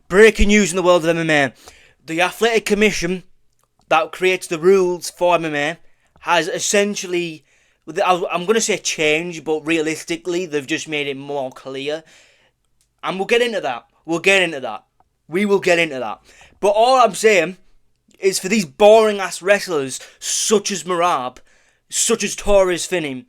Breaking news in the world of MMA. The Athletic Commission that creates the rules for MMA has essentially, I'm going to say change, but realistically they've just made it more clear. And we'll get into that. We will get into that. But all I'm saying is for these boring ass wrestlers such as Merab, such as Torres Finney,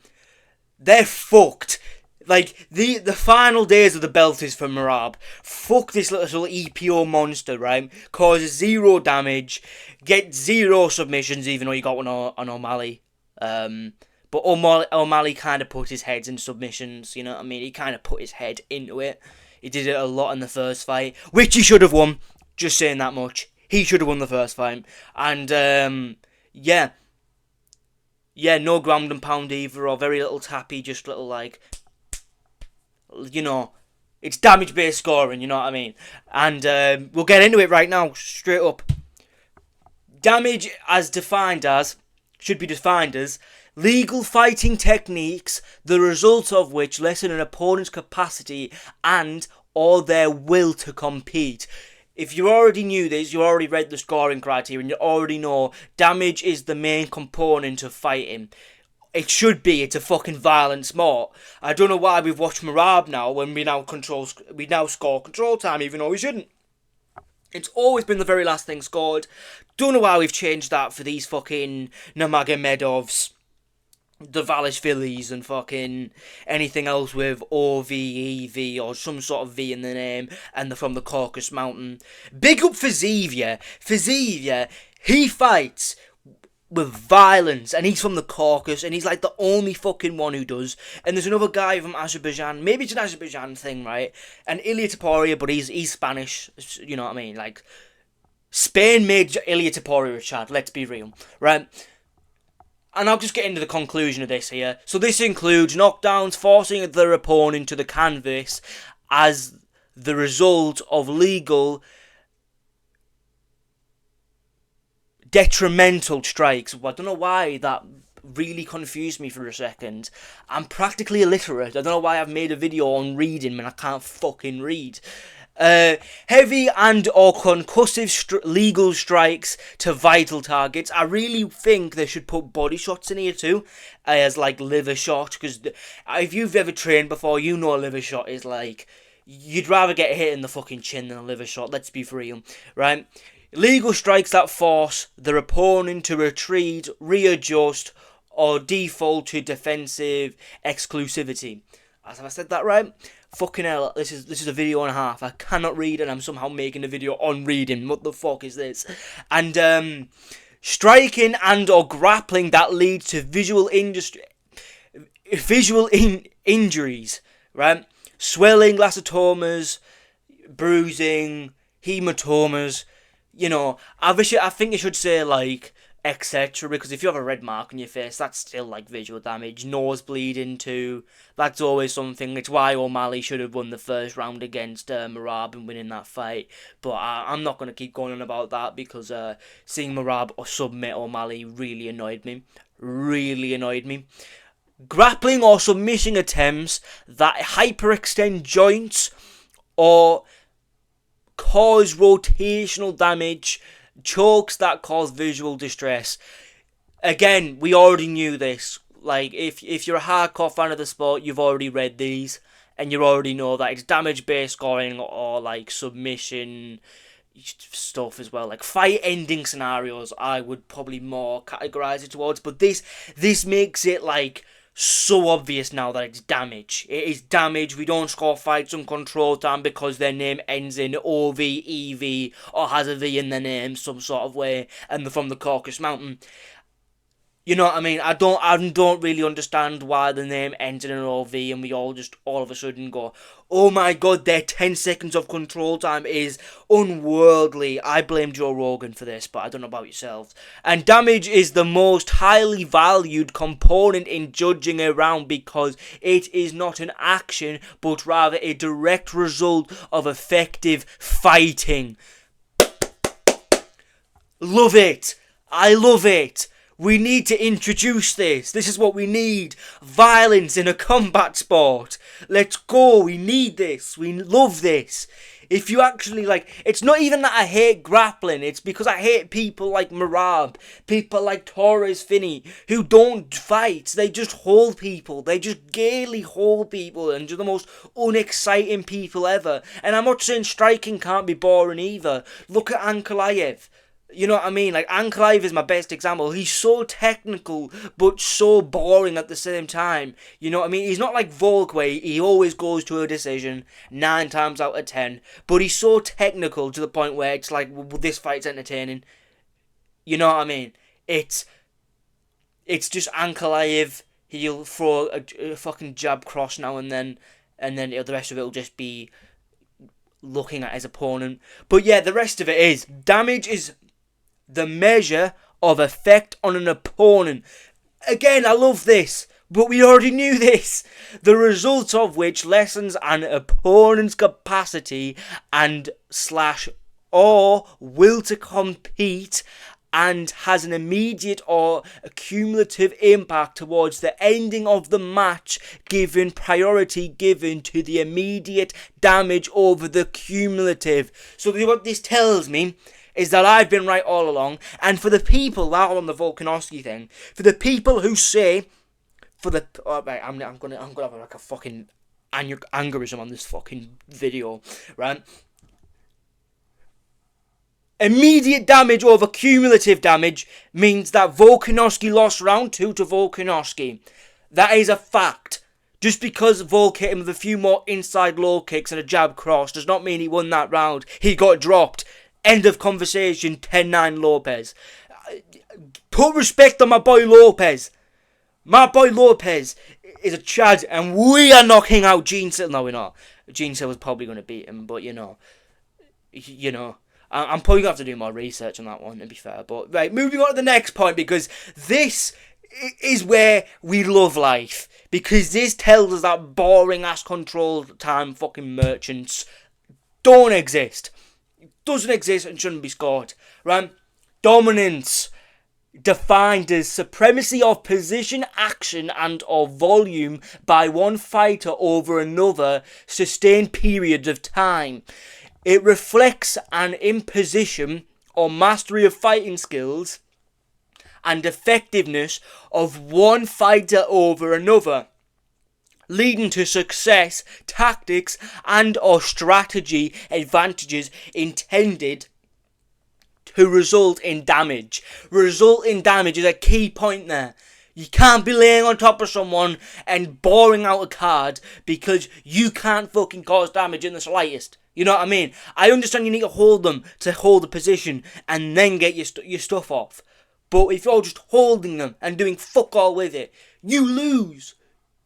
they're fucked. Like, the final days of the belt is for Merab. Fuck this little EPO monster, right? Causes 0 damage, gets 0 submissions, even though you got one on O'Malley. But O'Malley kind of put his heads in submissions, you know what I mean? He kind of put his head into it. He did it a lot in the first fight, which he should have won. Just saying that much. He should have won the first fight. And, yeah, no ground and pound either, or very little tappy, just little, like, you know, it's damage-based scoring, you know what I mean? And we'll get into it right now, straight up. Damage should be defined as legal fighting techniques, the result of which lessen an opponent's capacity and or their will to compete. If you already knew this, you already read the scoring criteria, and you already know damage is the main component of fighting. It should be. It's a fucking violent sport. I don't know why we've watched Merab now when we now score control time, even though we shouldn't. It's always been the very last thing scored. Don't know why we've changed that for these fucking Nurmagomedovs, the Valishvilis, and fucking anything else with OVEV or some sort of V in the name, and they're from the Caucasus Mountain. Big up for Zevia. For Zevia, he fights with violence, and he's from the Caucasus, and he's like the only fucking one who does. And there's another guy from Azerbaijan, maybe it's an Azerbaijan thing, right? And Ilia Topuria, but he's Spanish, you know what I mean? Like, Spain made Ilia Topuria a Chad, let's be real, right? And I'll just get into the conclusion of this here. So this includes knockdowns, forcing their opponent to the canvas as the result of legal detrimental strikes. Well, I don't know why that really confused me for a second. I'm practically illiterate. I don't know why I've made a video on reading when I can't fucking read. Heavy and or concussive legal strikes to vital targets. I really think they should put body shots in here too, as like liver shot, because if you've ever trained before, you know a liver shot is like, you'd rather get hit in the fucking chin than a liver shot, let's be for real, right? Legal strikes that force their opponent to retreat, readjust, or default to defensive exclusivity. Have I said that right? Fucking hell, this is a video and a half. I cannot read and I'm somehow making a video on reading. What the fuck is this? And striking and or grappling that leads to visual injuries, right? Swelling, laceromas, bruising, hematomas. You know, I think you should say, like, etc. Because if you have a red mark on your face, that's still, like, visual damage. Nose bleeding too. That's always something. It's why O'Malley should have won the first round against Merab and winning that fight. But I'm not going to keep going on about that because seeing Merab submit O'Malley really annoyed me. Grappling or submission attempts that hyperextend joints or cause rotational damage, chokes that cause visual distress. Again, we already knew this. Like, if you're a hardcore fan of the sport, you've already read these, and you already know that it's damage-based scoring or, like, submission stuff as well. Like, fight-ending scenarios, I would probably more categorise it towards, but this makes it, like, so obvious now that it's damage. It is damage. We don't score fights on control time because their name ends in OV, EV, or has a V in their name some sort of way, and they're from the Caucasus Mountain. You know what I mean? I don't really understand why the name ends in an OV and we all just all of a sudden go, oh my god, their 10 seconds of control time is unworldly. I blame Joe Rogan for this, but I don't know about yourselves. And damage is the most highly valued component in judging a round because it is not an action, but rather a direct result of effective fighting. Love it. I love it. We need to introduce this. This is what we need. Violence in a combat sport. Let's go. We need this. We love this. If you actually, like, it's not even that I hate grappling, it's because I hate people like Merab, people like Torres Finney, who don't fight, they just hold people, they just gaily hold people, and are the most unexciting people ever. And I'm not saying striking can't be boring either. Look at Ankalaev. You know what I mean? Like, Ankalaev is my best example. He's so technical, but so boring at the same time. You know what I mean? He's not like Volk, where he always goes to a decision 9 times out of 10. But he's so technical to the point where it's like, well, this fight's entertaining. You know what I mean? It's just Ankalaev. He'll throw a fucking jab cross now and then the rest of it will just be looking at his opponent. But yeah, the rest of it is damage is the measure of effect on an opponent. Again, I love this, but we already knew this. The result of which lessens an opponent's capacity and / or will to compete, and has an immediate or a cumulative impact towards the ending of the match, given priority given to the immediate damage over the cumulative. So what this tells me is that I've been right all along. And for the people that are on the Volkanovski thing, for the people who say, right, I'm gonna have like a fucking aneurysm on this fucking video, right? Immediate damage over cumulative damage means that Volkanovski lost round 2 to Volkanovski. That is a fact. Just because Volk hit him with a few more inside low kicks and a jab cross does not mean he won that round. He got dropped. End of conversation. 10-9 Lopez. Put respect on my boy Lopez. My boy Lopez is a Chad, and we are knocking out Gene Sill. No, we're not. Gene Sill was probably going to beat him, but you know. I'm probably going to have to do more research on that one, to be fair. But right, moving on to the next point, because this is where we love life. Because this tells us that boring ass control time fucking merchants don't exist. Doesn't exist and shouldn't be scored. Right? Dominance, defined as supremacy of position, action and or volume by one fighter over another, sustained periods of time. It reflects an imposition or mastery of fighting skills and effectiveness of one fighter over another, leading to success, tactics and or strategy advantages intended to result in damage. Result in damage is a key point there. You can't be laying on top of someone and boring out a card because you can't fucking cause damage in the slightest. You know what I mean? I understand you need to hold them to hold the position and then get your stuff off. But if you're just holding them and doing fuck all with it, you lose.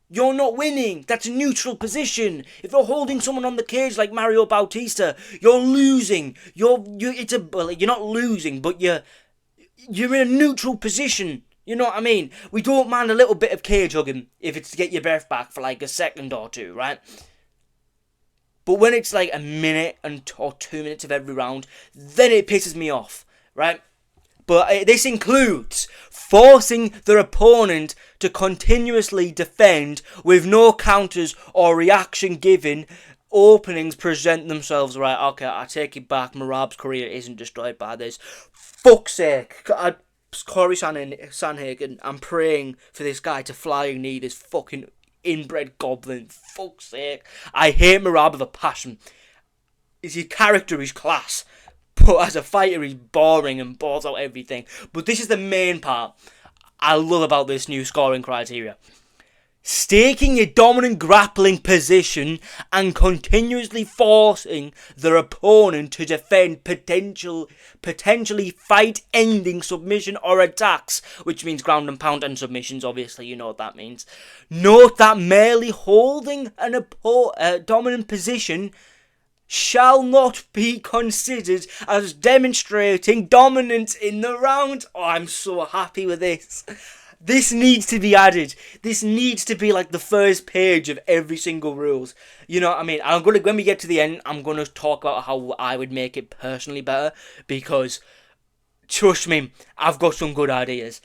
You're not winning. That's a neutral position. If you're holding someone on the cage like Mario Bautista, you're losing. You're not losing, but you're in a neutral position. You know what I mean? We don't mind a little bit of cage hugging if it's to get your breath back for like a second or two, right? But when it's like a minute or 2 minutes of every round, then it pisses me off, right? But this includes forcing their opponent to continuously defend with no counters or reaction given openings present themselves. Right, okay, I take it back. Merab's career isn't destroyed by this. Fuck's sake. Corey Sanhagen, I'm praying for this guy to flying knee this fucking inbred goblin. Fuck's sake. I hate Merab with a passion. His character is class. But as a fighter, he's boring and balls out everything. But this is the main part I love about this new scoring criteria. Staking a dominant grappling position and continuously forcing their opponent to defend potentially fight-ending submission or attacks, which means ground and pound and submissions, obviously, you know what that means. Note that merely holding a dominant position shall not be considered as demonstrating dominance in the round. Oh, I'm so happy with this. This needs to be added. This needs to be like the first page of every single rules. You know what I mean? When we get to the end, I'm gonna talk about how I would make it personally better, because trust me, I've got some good ideas.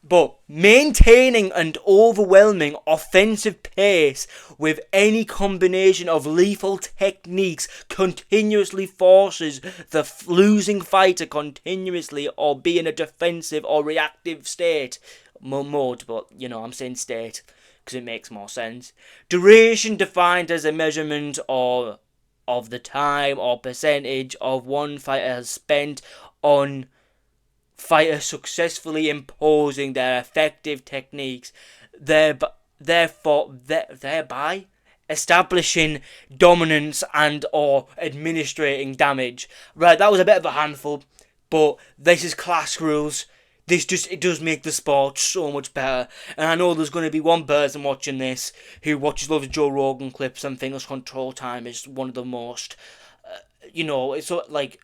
But maintaining an overwhelming offensive pace with any combination of lethal techniques continuously forces the losing fighter continuously or be in a defensive or reactive state mode, but I'm saying state because it makes more sense. Duration defined as a measurement of the time or percentage of one fighter has spent on fighter successfully imposing their effective techniques, thereby establishing dominance and or administrating damage. Right, that was a bit of a handful, but this is class rules. It does make the sport so much better. And I know there's going to be one person watching this who watches loads of Joe Rogan clips and thinks control time is one of the most, it's like,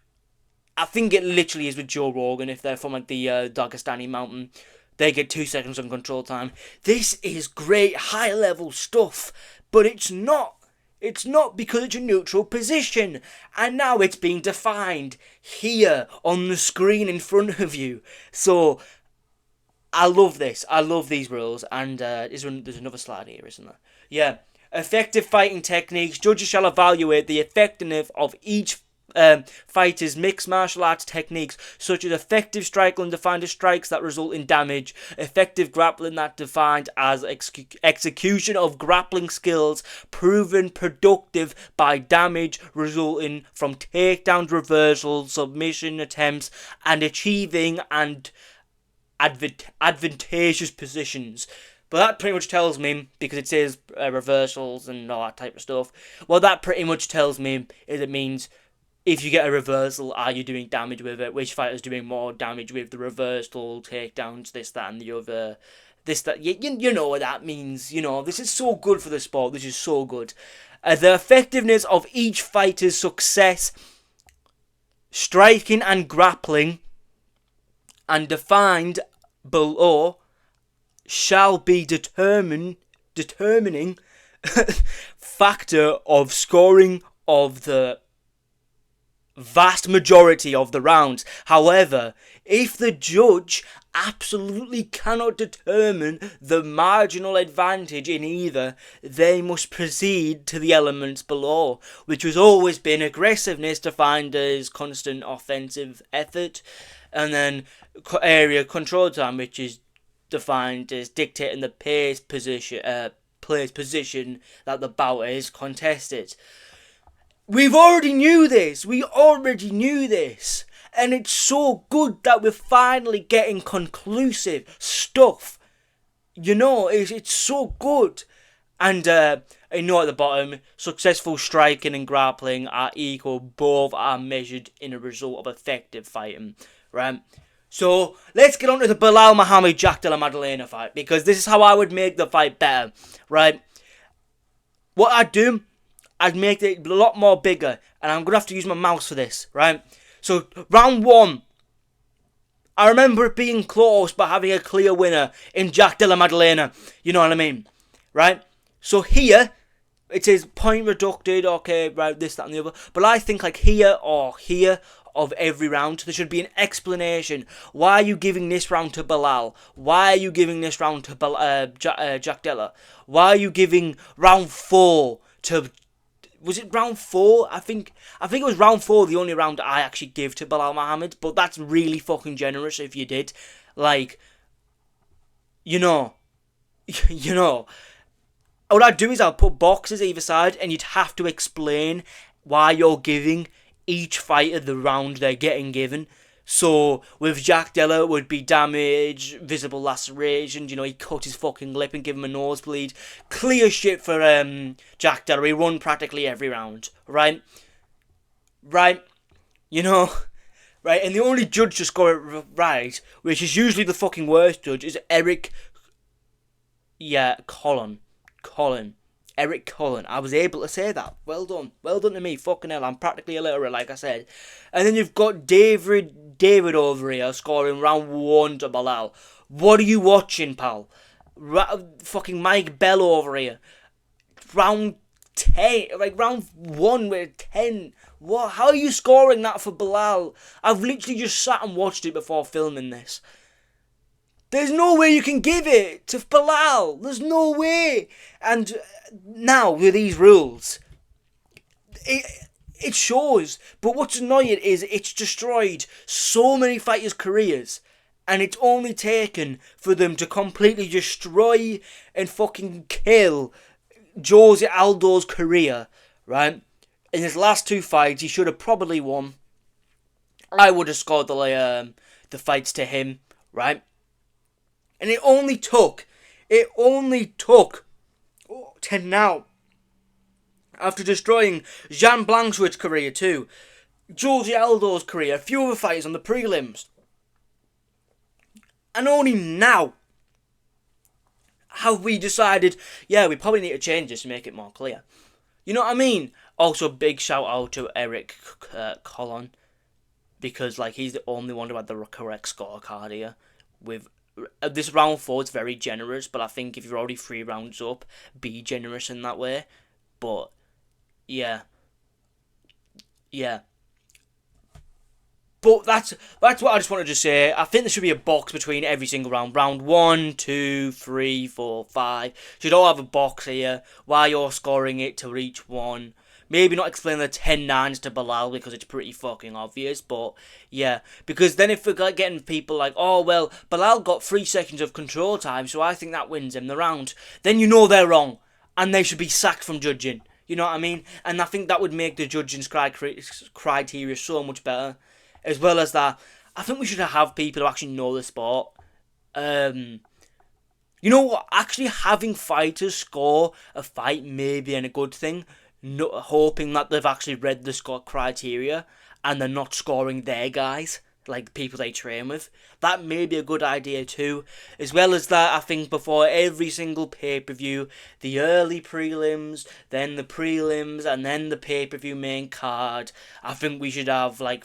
I think it literally is with Joe Rogan. If they're from like the Dagestani mountain, they get 2 seconds on control time. This is great high level stuff, but it's not. It's not because it's a neutral position, and now it's being defined here on the screen in front of you. So I love this. I love these rules, and there's another slide here, isn't there? Yeah. Effective fighting techniques. Judges shall evaluate the effectiveness of each fighters' mixed martial arts techniques, such as effective striking defined as strikes that result in damage, effective grappling that defined as execution of grappling skills proven productive by damage resulting from takedowns, reversals, submission attempts, and achieving advantageous positions. But that pretty much tells me, because it says reversals and all that type of stuff, well, that pretty much tells me is it means if you get a reversal, are you doing damage with it? Which fighter's doing more damage with the reversal, takedowns, this, that, and the other? This, that, you know what that means. This is so good for the sport. This is so good. The effectiveness of each fighter's success, striking and grappling, and defined below, shall be determining factor of scoring of the vast majority of the rounds. However, if the judge absolutely cannot determine the marginal advantage in either, they must proceed to the elements below, which has always been aggressiveness defined as constant offensive effort, and then area control time, which is defined as dictating the player's position that the bout is contested. We already knew this, and it's so good that we're finally getting conclusive stuff. It's so good. And at the bottom, successful striking and grappling are equal, both are measured in a result of effective fighting, right? So, let's get on to the Belal Muhammad Jack Della Maddalena fight, because this is how I would make the fight better, right? What I'd do, I'd make it a lot more bigger, and I'm going to have to use my mouse for this, right? So, round 1, I remember it being close, but having a clear winner in Jack Della Maddalena, you know what I mean, right? So here, it says point reducted, okay, right, this, that, and the other, but I think like here or here of every round, there should be an explanation. Why are you giving this round to Belal? Why are you giving this round to Jack Della? Why are you giving round 4 to... Was it round 4? I think it was round 4, the only round I actually give to Belal Muhammad, but that's really fucking generous if you did. Like, what I'd do is I'll put boxes either side, and you'd have to explain why you're giving each fighter the round they're getting given. So, with Jack Della, it would be damage, visible laceration, he cut his fucking lip and gave him a nosebleed. Clear shit for Jack Della, he won practically every round, right? Right? Right, and the only judge to score it right, which is usually the fucking worst judge, is Eric Cullen. I was able to say that. Well done to me. Fucking hell, I'm practically illiterate, like I said. And then you've got David over here scoring round 1 to Belal. What are you watching, pal? Fucking Mike Bell over here. Round 10, like round 1 with 10. What? How are you scoring that for Belal? I've literally just sat and watched it before filming this. There's no way you can give it to Bilal. There's no way. And now with these rules, it shows. But what's annoying is it's destroyed so many fighters' careers. And it's only taken for them to completely destroy and fucking kill Jose Aldo's career, right? In his last 2 fights, he should have probably won. I would have scored the fights to him, right? And it only took to now, after destroying Jan Blachowicz' career too, Jose Aldo's career, a few other fighters on the prelims, and only now have we decided, yeah, we probably need to change this to make it more clear. You know what I mean? Also, big shout out to Eric Collon, because like he's the only one who had the correct scorecard here. With this round 4, it's very generous, but I think if you're already 3 rounds up, be generous in that way. But yeah. But that's what I just wanted to say. I think there should be a box between every single round. Round 1, 2, 3, 4, 5. Should all have a box here while you're scoring it to each one. Maybe not explain the 10-9s to Bilal because it's pretty fucking obvious. But yeah, because then if we're getting people like, oh well, Bilal got 3 seconds of control time, so I think that wins him the round. Then you know they're wrong, and they should be sacked from judging. You know what I mean? And I think that would make the judging criteria so much better. As well as that, I think we should have people who actually know the sport. You know what? Actually having fighters score a fight may be a good thing. Hoping that they've actually read the score criteria and they're not scoring their guys, like people they train with. That may be a good idea too. As well as that, I think before every single pay-per-view, the early prelims, then the prelims, and then the pay-per-view main card, I think we should have John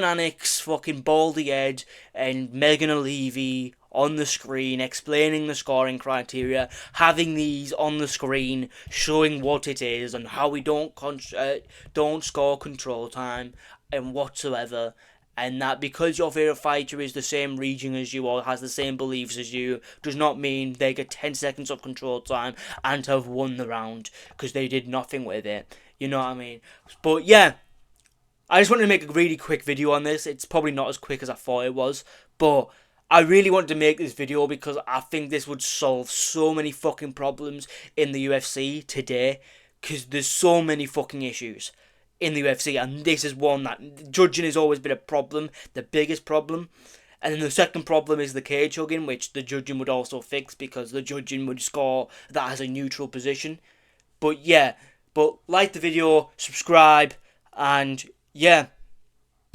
Anik's fucking Baldy Ed and Megan O'Leary on the screen explaining the scoring criteria, having these on the screen showing what it is and how we don't score control time and whatsoever, and that because your favourite fighter is the same region as you or has the same beliefs as you does not mean they get 10 seconds of control time and have won the round because they did nothing with it. You know what I mean? But yeah, I just wanted to make a really quick video on this. It's probably not as quick as I thought it was, but I really wanted to make this video because I think this would solve so many fucking problems in the UFC today, because there's so many fucking issues in the UFC, and this is one that judging has always been a problem, the biggest problem. And then the second problem is the cage hugging, which the judging would also fix because the judging would score that as a neutral position. But yeah, like the video, subscribe, and yeah.